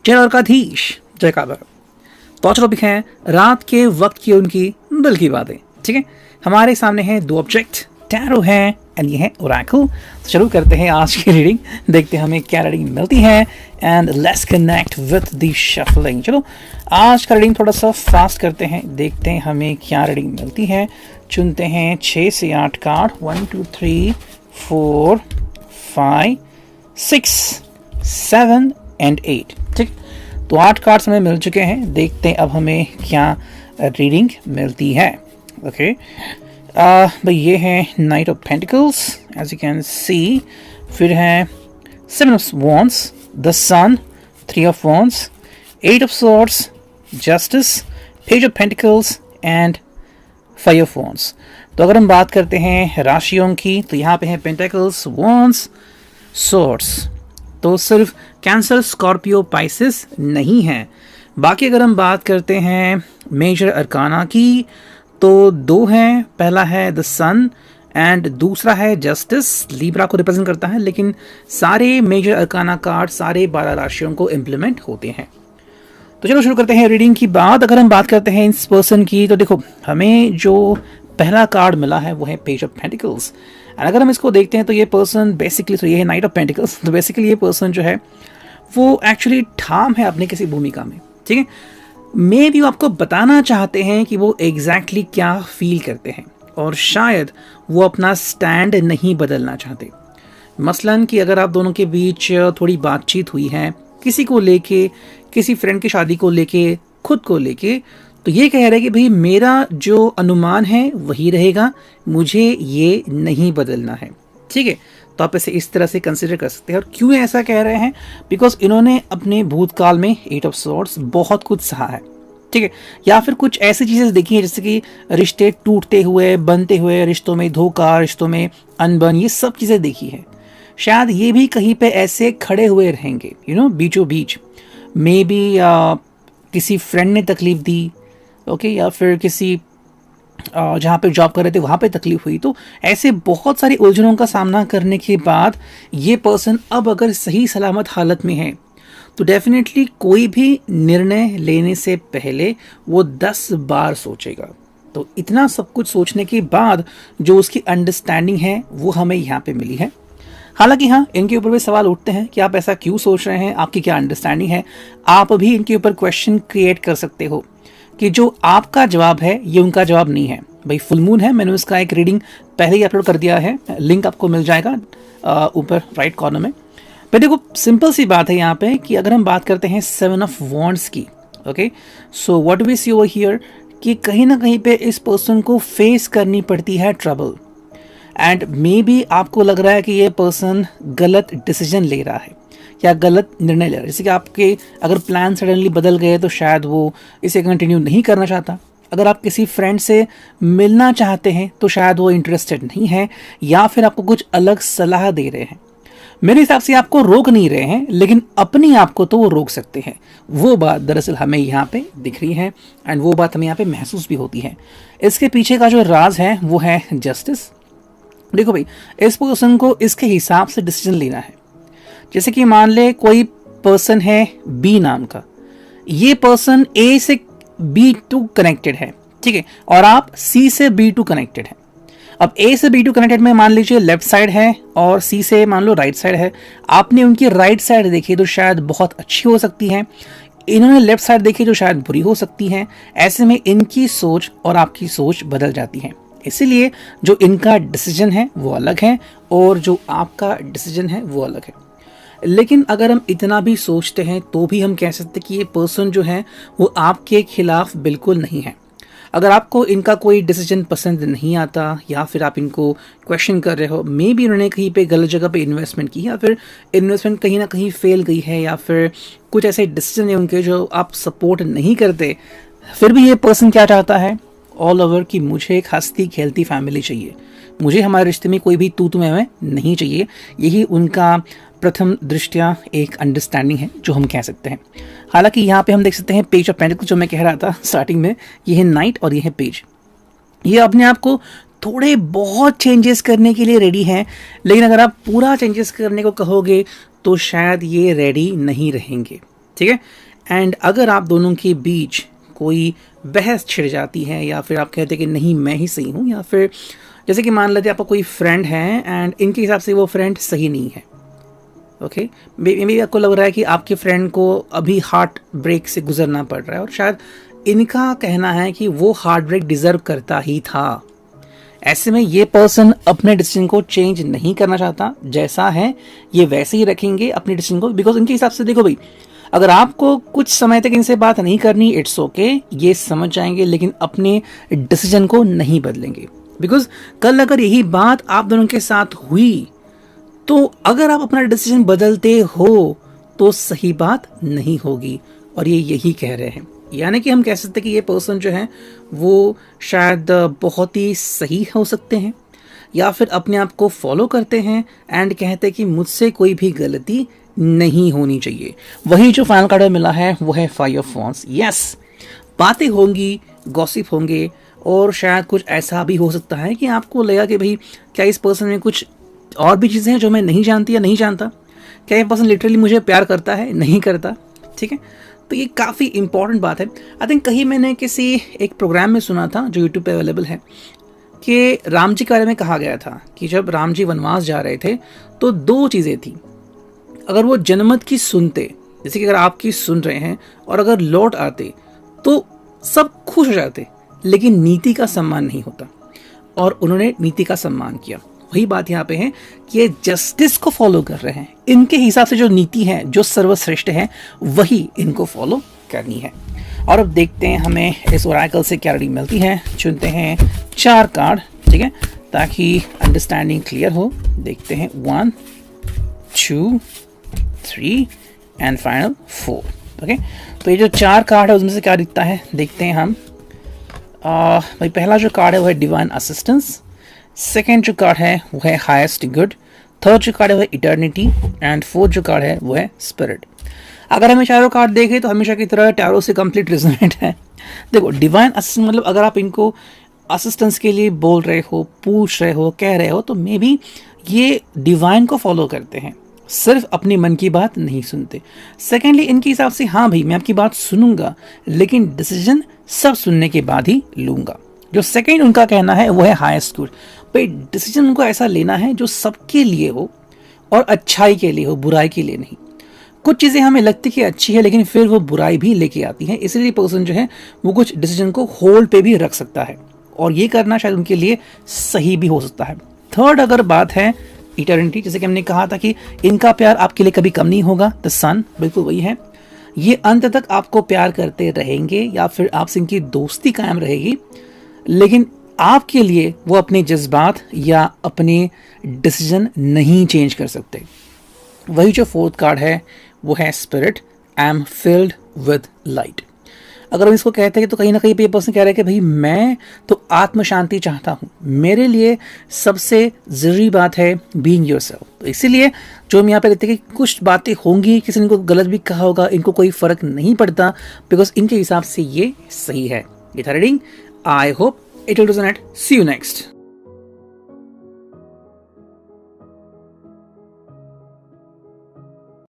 जय और का धीश जय काबर। तो आज टॉपिक है रात के वक्त की उनकी दिल की बातें। ठीक है, हमारे सामने है दो ऑब्जेक्ट, टैरो है एंड ये है ओरेकल। तो शुरू करते हैं आज की रीडिंग, देखते हैं हमें क्या रीडिंग मिलती है and let's connect with the shuffling. चलो आज का रीडिंग थोड़ा सा फास्ट करते हैं, देखते हैं हमें क्या रीडिंग मिलती है। चुनते हैं 6 से 8 कार्ड, 1 2 3 4 5 6 7 एंड 8। ठीक, तो 8 कार्ड्स हमें मिल चुके हैं, देखते हैं अब हमें क्या रीडिंग मिलती है। ओके भाई ये है knight of pentacles as you can see, फिर है 7 of wands, the sun, 3 of wands, 8 of swords, justice, page of pentacles and 5 of wands. तो अगर हम बात करते हैं राशियों की तो यहाँ पे है पेंटिकल्स, वॉन्ड्स, स्वॉर्ड्स। तो सिर्फ कैंसर, स्कॉर्पियो, पाइसिस नहीं है। बाकी अगर हम बात करते हैं मेजर अरकाना की तो 2 हैं, पहला है द सन एंड दूसरा है जस्टिस, लीब्रा को रिप्रेजेंट करता है, लेकिन सारे मेजर अरकाना कार्ड सारे 12 राशियों को इम्प्लीमेंट होते हैं। तो चलो शुरू करते हैं रीडिंग की बात। अगर हम बात करते हैं इस पर्सन की तो देखो हमें जो पहला कार्ड मिला है वो है पेज ऑफ पेंटिकल्स एंड अगर हम इसको देखते हैं तो ये पर्सन बेसिकली, तो ये है नाइट ऑफ पेंटिकल्स। तो बेसिकली ये पर्सन जो है वो एक्चुअली ठाम है अपने किसी भूमिका में। ठीक है, मे भी वो आपको बताना चाहते हैं कि वो एग्जैक्टली क्या फील करते हैं और शायद वो अपना स्टैंड नहीं बदलना चाहते। मसलन कि अगर आप दोनों के बीच थोड़ी बातचीत हुई है किसी को लेके, किसी फ्रेंड की शादी को लेके, खुद को लेके, तो ये कह रहे हैं कि भाई मेरा जो अनुमान है वही रहेगा, मुझे ये नहीं बदलना है। ठीक है, तो आप इसे इस तरह से कंसिडर कर सकते हैं। और क्यों ऐसा कह रहे हैं? बिकॉज इन्होंने अपने भूतकाल में 8 ऑफ स्वॉर्ड्स बहुत कुछ सहा है। ठीक है, या फिर कुछ ऐसी चीज़ें देखी हैं जैसे कि रिश्ते टूटते हुए, बनते हुए, रिश्तों में धोखा, रिश्तों में अनबन, ये सब चीज़ें देखी है। शायद ये भी कहीं पे ऐसे खड़े हुए रहेंगे, बीचों बीच। मे बी किसी फ्रेंड ने तकलीफ दी, ओके, या फिर किसी जहाँ पे जॉब कर रहे थे वहाँ पे तकलीफ हुई। तो ऐसे बहुत सारी उलझनों का सामना करने के बाद ये पर्सन अब अगर सही सलामत हालत में है तो डेफिनेटली कोई भी निर्णय लेने से पहले वो 10 बार सोचेगा। तो इतना सब कुछ सोचने के बाद जो उसकी अंडरस्टैंडिंग है वो हमें यहाँ पे मिली है। हालांकि हाँ, इनके ऊपर भी सवाल उठते हैं कि आप ऐसा क्यों सोच रहे हैं, आपकी क्या अंडरस्टैंडिंग है। आप भी इनके ऊपर क्वेश्चन क्रिएट कर सकते हो कि जो आपका जवाब है ये उनका जवाब नहीं है। भाई फुल मून है, मैंने उसका एक रीडिंग पहले ही अपलोड कर दिया है, लिंक आपको मिल जाएगा ऊपर राइट कॉर्नर में। पर देखो सिंपल सी बात है यहाँ पे कि अगर हम बात करते हैं 7 ऑफ वॉन्ड्स की, okay, so what we see over here कि कहीं ना कहीं पे इस पर्सन को फेस करनी पड़ती है ट्रबल एंड मे बी आपको लग रहा है कि ये पर्सन गलत डिसीजन ले रहा है या गलत निर्णय ले रहा है। जैसे कि आपके अगर प्लान सडनली बदल गए तो शायद वो इसे कंटिन्यू नहीं करना चाहता। अगर आप किसी फ्रेंड से मिलना चाहते हैं तो शायद वो इंटरेस्टेड नहीं है या फिर आपको कुछ अलग सलाह दे रहे हैं। मेरे हिसाब से आपको रोक नहीं रहे हैं, लेकिन अपने आप को तो वो रोक सकते हैं। वो बात दरअसल हमें यहाँ पे दिख रही है एंड वो बात हमें यहाँ पे महसूस भी होती है। इसके पीछे का जो राज है वो है जस्टिस। देखो भाई, इस पर्सन को इसके हिसाब से डिसीजन लेना है। जैसे कि मान ले कोई पर्सन है बी नाम का, ये पर्सन ए से B2 कनेक्टेड है, ठीक है, और आप C से B2 कनेक्टेड है। अब A से B2 कनेक्टेड में मान लीजिए लेफ्ट साइड है और C से मान लो राइट साइड है। आपने उनकी राइट साइड देखी तो शायद बहुत अच्छी हो सकती है, इन्होंने लेफ्ट साइड देखी तो शायद बुरी हो सकती है। ऐसे में इनकी सोच और आपकी सोच बदल जाती है। इसीलिए जो इनका डिसीजन है वो अलग है और जो आपका डिसीजन है वो अलग है। लेकिन अगर हम इतना भी सोचते हैं तो भी हम कह सकते हैं कि ये पर्सन जो है वो आपके खिलाफ बिल्कुल नहीं है। अगर आपको इनका कोई डिसीजन पसंद नहीं आता या फिर आप इनको क्वेश्चन कर रहे हो, मे बी उन्होंने कहीं पे गलत जगह पे इन्वेस्टमेंट की या फिर इन्वेस्टमेंट कहीं ना कहीं फेल गई है या फिर कुछ ऐसे डिसीजन है उनके जो आप सपोर्ट नहीं करते, फिर भी ये पर्सन क्या चाहता है ऑल ओवर कि मुझे एक हंसती खेलती फैमिली चाहिए, मुझे हमारे रिश्ते में कोई भी तू तू मैं नहीं चाहिए। यही उनका प्रथम दृष्टया एक अंडरस्टैंडिंग है जो हम कह सकते हैं। हालांकि यहाँ पे हम देख सकते हैं पेज ऑफ पेंटिकल्स, जो मैं कह रहा था स्टार्टिंग में, ये है नाइट और ये है पेज। ये अपने आप को थोड़े बहुत चेंजेस करने के लिए रेडी हैं, लेकिन अगर आप पूरा चेंजेस करने को कहोगे तो शायद ये रेडी नहीं रहेंगे। ठीक है। एंड अगर आप दोनों के बीच कोई बहस छिड़ जाती है या फिर आप कहते हैं कि नहीं मैं ही सही हूँ, या फिर जैसे कि मान लेते आपका कोई फ्रेंड है एंड इनके हिसाब से वो फ्रेंड सही नहीं है, ओके, मे बी आपको लग रहा है कि आपके फ्रेंड को अभी हार्ट ब्रेक से गुजरना पड़ रहा है और शायद इनका कहना है कि वो हार्ट ब्रेक डिजर्व करता ही था। ऐसे में ये पर्सन अपने डिसीजन को चेंज नहीं करना चाहता, जैसा है ये वैसे ही रखेंगे अपने डिसीजन को, बिकॉज इनके हिसाब से देखो भाई, अगर आपको कुछ समय तक इनसे बात नहीं करनी, इट्स ओके, ये समझ जाएंगे, लेकिन अपने डिसीजन को नहीं बदलेंगे। बिकॉज कल अगर यही बात आप दोनों के साथ हुई तो अगर आप अपना डिसीजन बदलते हो तो सही बात नहीं होगी, और ये यही कह रहे हैं। यानी कि हम कह सकते हैं कि ये पर्सन जो है वो शायद बहुत ही सही हो सकते हैं, या फिर अपने आप को फॉलो करते हैं एंड कहते हैं कि मुझसे कोई भी गलती नहीं होनी चाहिए। वही जो फाइनल कार्ड मिला है वो है 5 ऑफ वॉन्ड्स। यस, बातें होंगी, गॉसिप होंगे, और शायद कुछ ऐसा भी हो सकता है कि आपको लगा कि भाई क्या इस पर्सन में कुछ और भी चीज़ें हैं जो मैं नहीं जानती या नहीं जानता, क्या ये पर्सन लिटरली मुझे प्यार करता है, नहीं करता, ठीक है। तो ये काफ़ी इंपॉर्टेंट बात है। आई थिंक कहीं मैंने किसी एक प्रोग्राम में सुना था जो यूट्यूब पे अवेलेबल है, कि राम जी के बारे में कहा गया था कि जब राम जी वनवास जा रहे थे तो 2 चीज़ें थी। अगर वो जनमत की सुनते, जैसे कि अगर आपकी सुन रहे हैं, और अगर लौट आते तो सब खुश हो जाते, लेकिन नीति का सम्मान नहीं होता, और उन्होंने नीति का सम्मान किया। वही बात यहाँ पे है कि ये जस्टिस को फॉलो कर रहे हैं, इनके हिसाब से जो नीति है, जो सर्वश्रेष्ठ है, वही इनको फॉलो करनी है। और अब देखते हैं हमें इस ओरेकल से क्या रीडिंग मिलती है। चुनते हैं 4 कार्ड, ठीक है, ताकि अंडरस्टैंडिंग क्लियर हो। देखते हैं 1 2 3 एंड फाइनल 4। ओके, तो ये जो 4 कार्ड है उसमें से क्या दिखता है देखते हैं हम। भाई पहला जो कार्ड है वो है डिवाइन असिस्टेंस, सेकेंड जो कार्ड है वो है हाईएस्ट गुड, थर्ड जो कार्ड है वो है इटर्निटी, एंड फोर्थ जो कार्ड है वो है स्पिरिट। अगर हमें चारों कार्ड देखें तो हमेशा की तरह टैरो से कंप्लीट रिजोनेट है। देखो, डिवाइन असिस्टेंस मतलब अगर आप इनको असिस्टेंस के लिए बोल रहे हो, पूछ रहे हो, कह रहे हो, तो मे बी ये डिवाइन को फॉलो करते हैं, सिर्फ अपने मन की बात नहीं सुनते। सेकेंडली, इनके हिसाब से हाँ भाई मैं आपकी बात सुनूंगा, लेकिन डिसीजन सब सुनने के बाद ही लूंगा। जो सेकेंड उनका कहना है वो है हाईएस्ट गुड। भाई डिसीजन उनको ऐसा लेना है जो सबके लिए हो और अच्छाई के लिए हो, बुराई के लिए नहीं। कुछ चीज़ें हमें लगती कि अच्छी है लेकिन फिर वो बुराई भी लेके आती हैं, इसलिए पर्सन जो है वो कुछ डिसीजन को होल्ड पे भी रख सकता है, और ये करना शायद उनके लिए सही भी हो सकता है। थर्ड अगर बात है इटर्निटी, जैसे कि हमने कहा था कि इनका प्यार आपके लिए कभी कम नहीं होगा, द सन बिल्कुल वही है। ये अंत तक आपको प्यार करते रहेंगे या फिर आपसे इनकी दोस्ती कायम रहेगी, लेकिन आपके लिए वो अपने जज्बात या अपने डिसीजन नहीं चेंज कर सकते। वही जो फोर्थ कार्ड है वो है spirit, I am filled with light. अगर हम इसको कहते हैं तो कहीं ना कहीं पे ये पर्सन कह रहा है कि भाई मैं तो आत्म शांति चाहता हूँ, मेरे लिए सबसे ज़रूरी बात है बीइंग योरसेल्फ। तो इसीलिए जो हम यहाँ पे देखते हैं कि कुछ बातें होंगी, किसी ने इनको गलत भी कहा होगा, इनको कोई फ़र्क नहीं पड़ता, बिकॉज इनके हिसाब से ये सही है। ये था reading, I hope it will resonate. See you next.